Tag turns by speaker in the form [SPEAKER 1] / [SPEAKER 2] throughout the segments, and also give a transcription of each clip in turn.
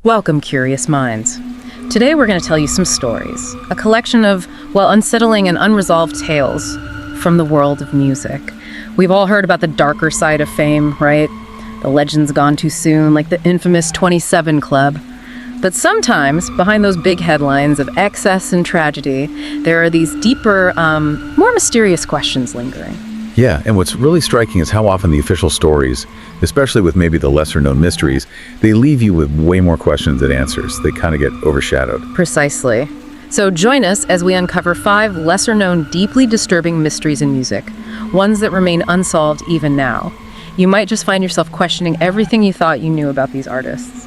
[SPEAKER 1] Welcome, curious minds. Today we're going to tell you some stories, a collection of, unsettling and unresolved tales from the world of music. We've all heard about the darker side of fame, right? The legends gone too soon, like the infamous 27 Club. But sometimes, behind those big headlines of excess and tragedy, there are these deeper, more mysterious questions lingering.
[SPEAKER 2] Yeah, and what's really striking is how often the official stories, especially with maybe the lesser-known mysteries, they leave you with way more questions than answers. They kind of get overshadowed.
[SPEAKER 1] Precisely. So join us as we uncover 5 lesser-known, deeply disturbing mysteries in music, ones that remain unsolved even now. You might just find yourself questioning everything you thought you knew about these artists.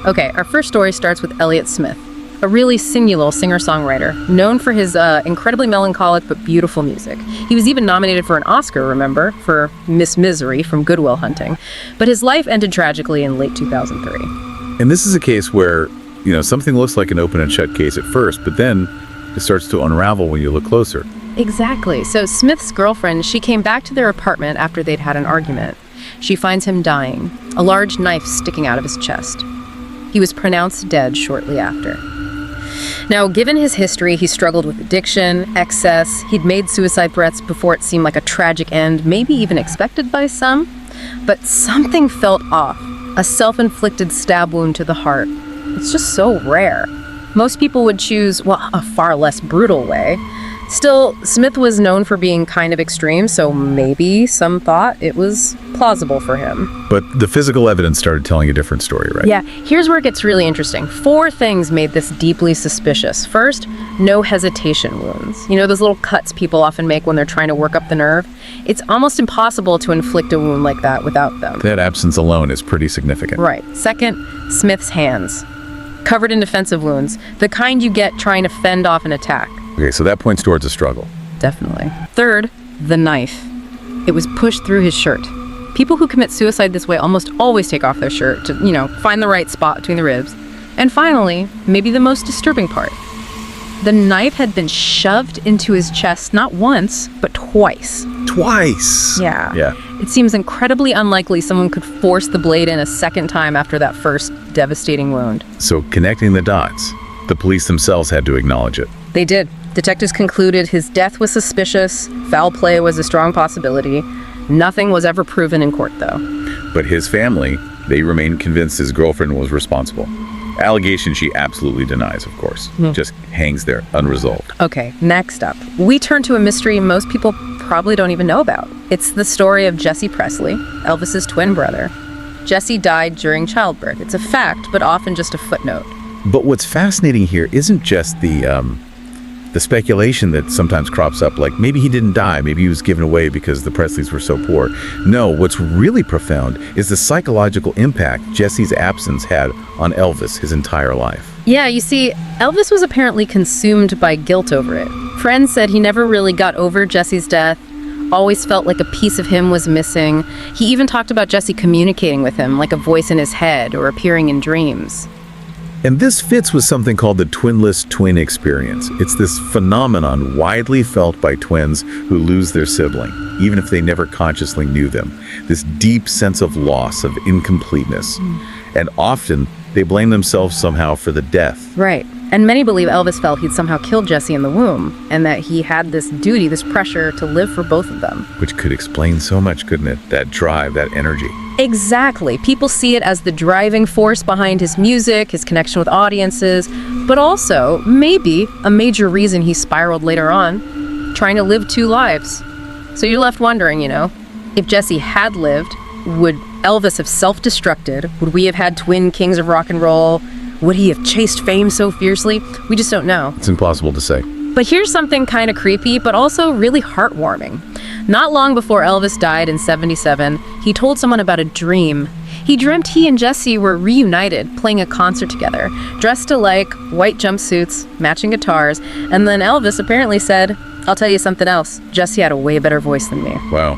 [SPEAKER 1] Okay, our first story starts with Elliott Smith, a really singular singer-songwriter, known for his incredibly melancholic but beautiful music. He was even nominated for an Oscar, remember, for Miss Misery from Good Will Hunting. But his life ended tragically in late 2003.
[SPEAKER 2] And this is a case where, something looks like an open and shut case at first, but then it starts to unravel when you look closer.
[SPEAKER 1] Exactly. So Smith's girlfriend, she came back to their apartment after they'd had an argument. She finds him dying, a large knife sticking out of his chest. He was pronounced dead shortly after. Now, given his history, he struggled with addiction, excess. He'd made suicide threats before it seemed like a tragic end, maybe even expected by some. But something felt off, a self-inflicted stab wound to the heart. It's just so rare. Most people would choose, a far less brutal way. Still, Smith was known for being kind of extreme, so maybe some thought it was plausible for him.
[SPEAKER 2] But the physical evidence started telling a different story, right?
[SPEAKER 1] Yeah, here's where it gets really interesting. 4 things made this deeply suspicious. First, no hesitation wounds. Those little cuts people often make when they're trying to work up the nerve? It's almost impossible to inflict a wound like that without them.
[SPEAKER 2] That absence alone is pretty significant.
[SPEAKER 1] Right. Second, Smith's hands. Covered in defensive wounds, the kind you get trying to fend off an attack.
[SPEAKER 2] Okay, so that points towards a struggle.
[SPEAKER 1] Definitely. Third, the knife. It was pushed through his shirt. People who commit suicide this way almost always take off their shirt to, find the right spot between the ribs. And finally, maybe the most disturbing part. The knife had been shoved into his chest not once, but twice.
[SPEAKER 2] Twice?
[SPEAKER 1] Yeah.
[SPEAKER 2] Yeah.
[SPEAKER 1] It seems incredibly unlikely someone could force the blade in a second time after that first devastating wound.
[SPEAKER 2] So connecting the dots, the police themselves had to acknowledge it.
[SPEAKER 1] They did. Detectives concluded his death was suspicious, foul play was a strong possibility. Nothing was ever proven in court, though.
[SPEAKER 2] But his family, they remained convinced his girlfriend was responsible. Allegation she absolutely denies, of course. Just hangs there, unresolved.
[SPEAKER 1] Okay, next up. We turn to a mystery most people probably don't even know about. It's the story of Jesse Presley, Elvis's twin brother. Jesse died during childbirth. It's a fact, but often just a footnote.
[SPEAKER 2] But what's fascinating here isn't just the speculation that sometimes crops up, like maybe he didn't die, maybe he was given away because the Presleys were so poor. No, what's really profound is the psychological impact Jesse's absence had on Elvis his entire life.
[SPEAKER 1] Yeah, you see, Elvis was apparently consumed by guilt over it. Friends said he never really got over Jesse's death, always felt like a piece of him was missing. He even talked about Jesse communicating with him, like a voice in his head or appearing in dreams.
[SPEAKER 2] And this fits with something called the twinless twin experience. It's this phenomenon widely felt by twins who lose their sibling, even if they never consciously knew them. This deep sense of loss, of incompleteness. And often, they blame themselves somehow for the death.
[SPEAKER 1] Right. And many believe Elvis felt he'd somehow killed Jesse in the womb, and that he had this duty, this pressure to live for both of them.
[SPEAKER 2] Which could explain so much, couldn't it? That drive, that energy.
[SPEAKER 1] Exactly. People see it as the driving force behind his music, his connection with audiences, but also, maybe, a major reason he spiraled later on, trying to live 2 lives. So you're left wondering, if Jesse had lived, would Elvis have self-destructed? Would we have had twin kings of rock and roll? Would he have chased fame so fiercely? We just don't know.
[SPEAKER 2] It's impossible to say.
[SPEAKER 1] But here's something kind of creepy, but also really heartwarming. Not long before Elvis died in '77, he told someone about a dream. He dreamt he and Jesse were reunited, playing a concert together, dressed alike, white jumpsuits, matching guitars, and then Elvis apparently said, "I'll tell you something else. Jesse had a way better voice than me."
[SPEAKER 2] Wow.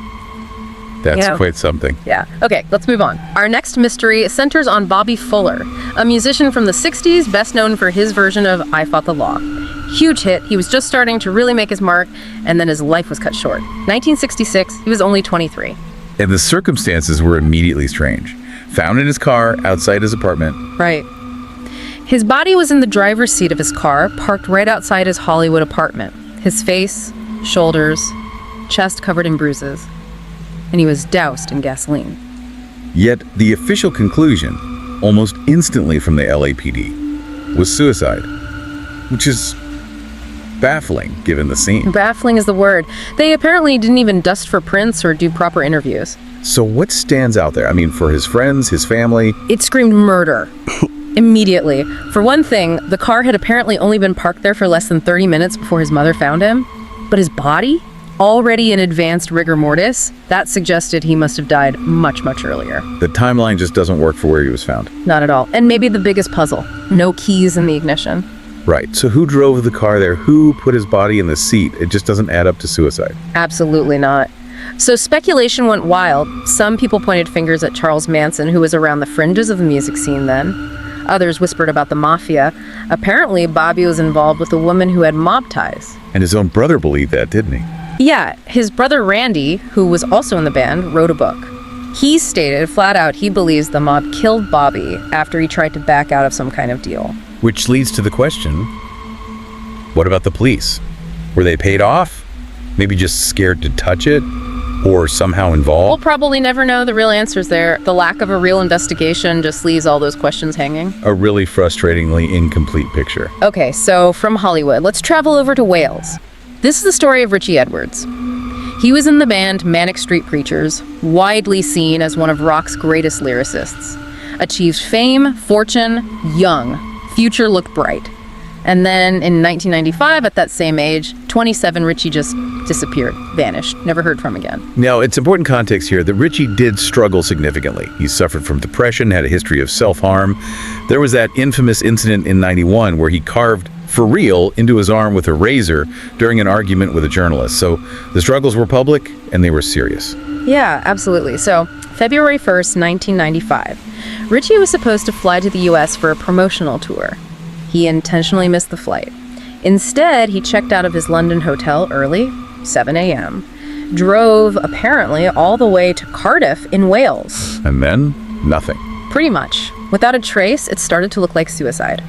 [SPEAKER 2] That's quite something.
[SPEAKER 1] Yeah. Okay, let's move on. Our next mystery centers on Bobby Fuller, a musician from the 60s, best known for his version of I Fought the Law. Huge hit. He was just starting to really make his mark, and then his life was cut short. 1966, he was only 23.
[SPEAKER 2] And the circumstances were immediately strange. Found in his car outside his apartment.
[SPEAKER 1] Right. His body was in the driver's seat of his car, parked right outside his Hollywood apartment. His face, shoulders, chest covered in bruises. And he was doused in gasoline.
[SPEAKER 2] Yet the official conclusion, almost instantly from the LAPD, was suicide, which is baffling given the scene.
[SPEAKER 1] Baffling is the word. They apparently didn't even dust for prints or do proper interviews.
[SPEAKER 2] So what stands out there? I mean, for his friends, his family?
[SPEAKER 1] It screamed murder. Immediately. For one thing, the car had apparently only been parked there for less than 30 minutes before his mother found him. But his body? Already in advanced rigor mortis, that suggested he must have died much, much earlier.
[SPEAKER 2] The timeline just doesn't work for where he was found.
[SPEAKER 1] Not at all. And maybe the biggest puzzle. No keys in the ignition.
[SPEAKER 2] Right. So who drove the car there? Who put his body in the seat? It just doesn't add up to suicide.
[SPEAKER 1] Absolutely not. So speculation went wild. Some people pointed fingers at Charles Manson, who was around the fringes of the music scene then. Others whispered about the mafia. Apparently, Bobby was involved with a woman who had mob ties.
[SPEAKER 2] And his own brother believed that, didn't he?
[SPEAKER 1] Yeah, his brother Randy, who was also in the band, wrote a book. He stated flat out he believes the mob killed Bobby after he tried to back out of some kind of deal.
[SPEAKER 2] Which leads to the question, what about the police? Were they paid off? Maybe just scared to touch it? Or somehow
[SPEAKER 1] We'll
[SPEAKER 2] involved?
[SPEAKER 1] probably never know the real answers there. The lack of a real investigation just leaves all those questions hanging.
[SPEAKER 2] A really frustratingly incomplete picture.
[SPEAKER 1] Okay, so from Hollywood, let's travel over to Wales. This is the story of Richie Edwards. He was in the band Manic Street Preachers, widely seen as one of rock's greatest lyricists. Achieved fame, fortune, young. Future looked bright. And then in 1995, at that same age, 27, Richie just disappeared, vanished, never heard from again.
[SPEAKER 2] Now, it's important context here that Richie did struggle significantly. He suffered from depression, had a history of self-harm. There was that infamous incident in '91 where he carved, for real, into his arm with a razor during an argument with a journalist. So the struggles were public and they were serious.
[SPEAKER 1] Yeah, absolutely. So, February 1st, 1995, Richie was supposed to fly to the US for a promotional tour. He intentionally missed the flight. Instead, he checked out of his London hotel early, 7 a.m., drove, apparently, all the way to Cardiff in Wales.
[SPEAKER 2] And then, nothing.
[SPEAKER 1] Pretty much. Without a trace, it started to look like suicide.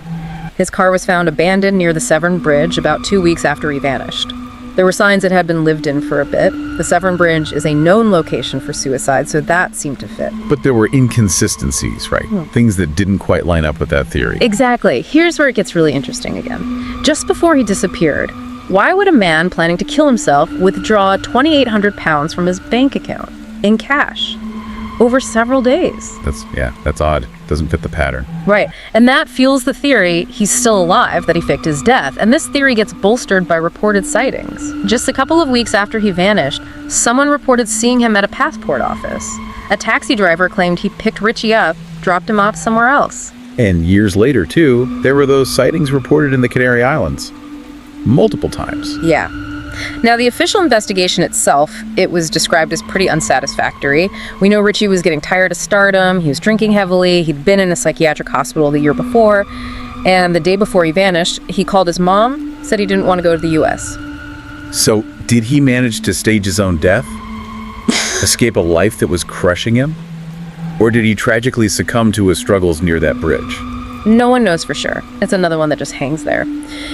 [SPEAKER 1] His car was found abandoned near the Severn Bridge about 2 weeks after he vanished. There were signs it had been lived in for a bit. The Severn Bridge is a known location for suicide, so that seemed to fit.
[SPEAKER 2] But there were inconsistencies, right? Things that didn't quite line up with that theory.
[SPEAKER 1] Exactly. Here's where it gets really interesting again. Just before he disappeared, why would a man planning to kill himself withdraw 2,800 pounds from his bank account in cash over several days?
[SPEAKER 2] That's odd. Doesn't fit the pattern.
[SPEAKER 1] Right. And that fuels the theory he's still alive, that he faked his death. And this theory gets bolstered by reported sightings. Just a couple of weeks after he vanished, someone reported seeing him at a passport office. A taxi driver claimed he picked Richie up, dropped him off somewhere else.
[SPEAKER 2] And years later, too, there were those sightings reported in the Canary Islands. Multiple times.
[SPEAKER 1] Yeah. Now, the official investigation itself, it was described as pretty unsatisfactory. We know Richie was getting tired of stardom, he was drinking heavily, he'd been in a psychiatric hospital the year before, and the day before he vanished, he called his mom, said he didn't want to go to the US.
[SPEAKER 2] So, did he manage to stage his own death? Escape a life that was crushing him? Or did he tragically succumb to his struggles near that bridge?
[SPEAKER 1] No one knows for sure. It's another one that just hangs there.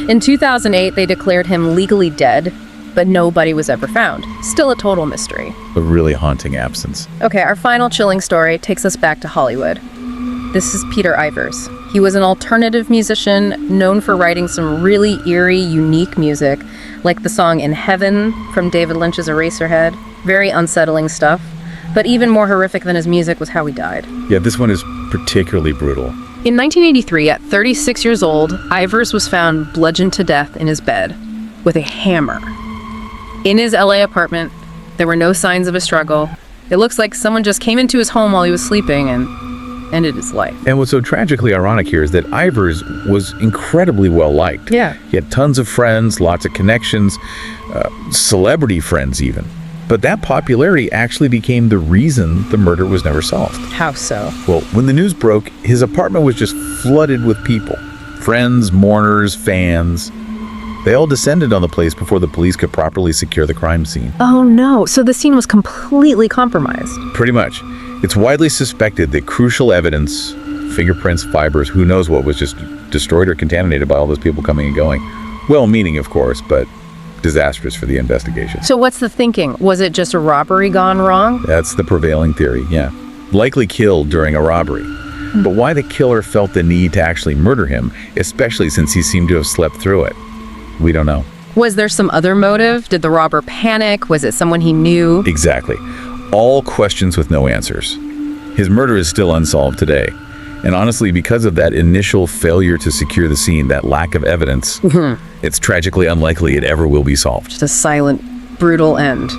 [SPEAKER 1] In 2008, they declared him legally dead, but nobody was ever found. Still a total mystery.
[SPEAKER 2] A really haunting absence.
[SPEAKER 1] Okay, our final chilling story takes us back to Hollywood. This is Peter Ivers. He was an alternative musician known for writing some really eerie, unique music, like the song In Heaven from David Lynch's Eraserhead. Very unsettling stuff. But even more horrific than his music was how he died.
[SPEAKER 2] Yeah, this one is particularly brutal.
[SPEAKER 1] In 1983, at 36 years old, Ivers was found bludgeoned to death in his bed with a hammer. In his LA apartment, there were no signs of a struggle. It looks like someone just came into his home while he was sleeping and ended his life.
[SPEAKER 2] And what's so tragically ironic here is that Ivers was incredibly well liked.
[SPEAKER 1] Yeah.
[SPEAKER 2] He had tons of friends, lots of connections, celebrity friends even. But that popularity actually became the reason the murder was never solved.
[SPEAKER 1] How so?
[SPEAKER 2] Well, when the news broke, his apartment was just flooded with people. Friends, mourners, fans. They all descended on the place before the police could properly secure the crime scene.
[SPEAKER 1] Oh no, so the scene was completely compromised.
[SPEAKER 2] Pretty much. It's widely suspected that crucial evidence, Fingerprints, fibers, who knows what was just destroyed or contaminated by all those people coming and going. Well-meaning, of course, but disastrous for the investigation.
[SPEAKER 1] So what's the thinking? Was it just a robbery gone wrong?
[SPEAKER 2] That's the prevailing theory, yeah. Likely killed during a robbery. But why the killer felt the need to actually murder him, especially since he seemed to have slept through it, we don't know.
[SPEAKER 1] Was there some other motive? Did the robber panic? Was it someone he knew?
[SPEAKER 2] Exactly. All questions with no answers. His murder is still unsolved today. And honestly, because of that initial failure to secure the scene, that lack of evidence, it's tragically unlikely it ever will be solved.
[SPEAKER 1] Just a silent, brutal end.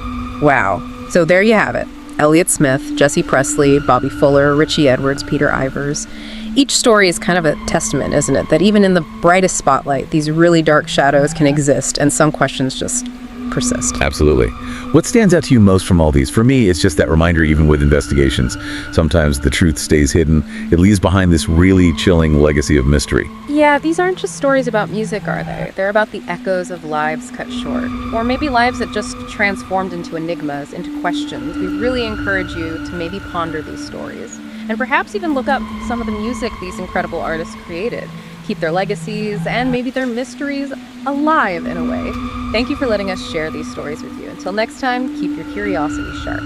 [SPEAKER 1] Wow. So there you have it. Elliot Smith, Jesse Presley, Bobby Fuller, Richie Edwards, Peter Ivers. Each story is kind of a testament, isn't it? That even in the brightest spotlight, these really dark shadows can exist, and some questions just persist.
[SPEAKER 2] Absolutely. What stands out to you most from all these? For me, it's just that reminder, even with investigations, sometimes the truth stays hidden. It leaves behind this really chilling legacy of mystery.
[SPEAKER 1] Yeah, these aren't just stories about music, are they? They're about the echoes of lives cut short. Or maybe lives that just transformed into enigmas, into questions. We really encourage you to maybe ponder these stories. And perhaps even look up some of the music these incredible artists created. Keep their legacies and maybe their mysteries alive in a way. Thank you for letting us share these stories with you. Until next time, keep your curiosity sharp.